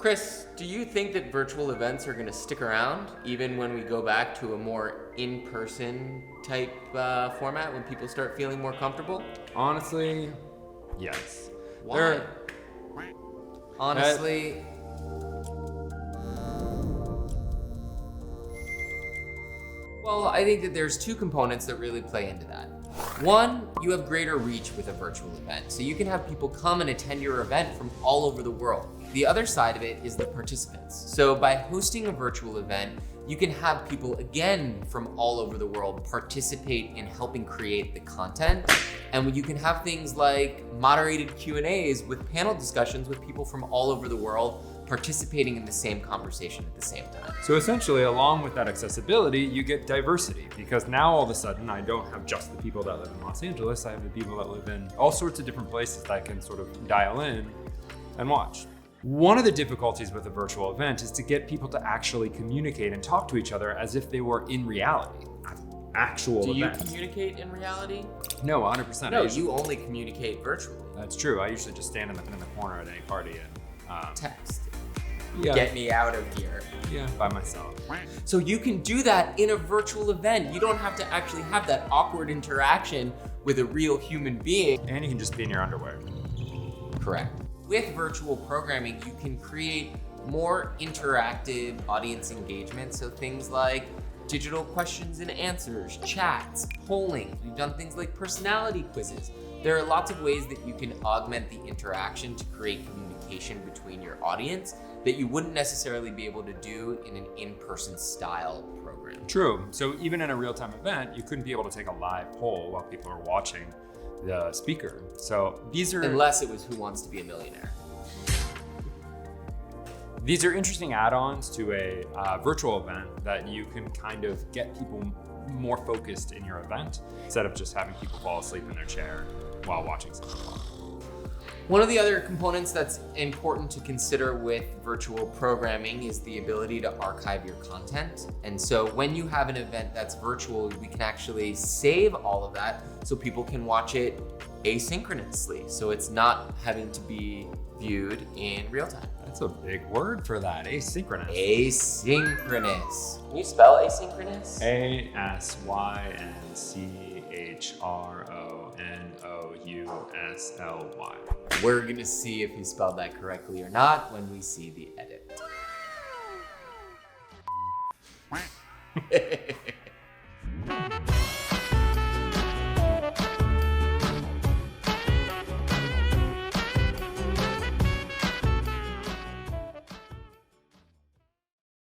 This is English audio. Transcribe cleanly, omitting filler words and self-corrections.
Chris, do you think that virtual events are going to stick around even when we go back to a more in-person type format when people start feeling more comfortable? Honestly, yes. Why? Honestly, well, I think that there's two components that really play into that. One, you have greater reach with a virtual event. So you can have people come and attend your event from all over the world. The other side of it is the participants. So by hosting a virtual event, you can have people, again, from all over the world participate in helping create the content. And you can have things like moderated Q&As with panel discussions with people from all over the world participating in the same conversation at the same time. So essentially, along with that accessibility, you get diversity, because now all of a sudden I don't have just the people that live in Los Angeles, I have the people that live in all sorts of different places that I can sort of dial in and watch. One of the difficulties with a virtual event is to get people to actually communicate and talk to each other as if they were in reality. Actual Do you events. communicate in reality? No, 100%. No, you only communicate virtually. That's true. I usually just stand in the corner at any party and Text. yeah, Get me out of here. yeah, by myself. So you can do that in a virtual event. You don't have to actually have that awkward interaction with a real human being. And you can just be in your underwear. Correct. With virtual programming, you can create more interactive audience engagement. So things like digital questions and answers, chats, polling. We've done things like personality quizzes. There are lots of ways that you can augment the interaction to create communication between your audience that you wouldn't necessarily be able to do in an in-person style program. True. So even in a real-time event, you couldn't be able to take a live poll while people are watching the speaker. So these are Unless it was Who Wants to Be a Millionaire. These are interesting add-ons to a virtual event that you can kind of get people more focused in your event instead of just having people fall asleep in their chair while watching something. One of the other components that's important to consider with virtual programming is the ability to archive your content. And so when you have an event that's virtual, we can actually save all of that so people can watch it asynchronously. So it's not having to be viewed in real time. That's a big word for that, asynchronous. Asynchronous. Can you spell asynchronous? ASYNCHRONOUSLY. We're gonna see if he spelled that correctly or not when we see the edit.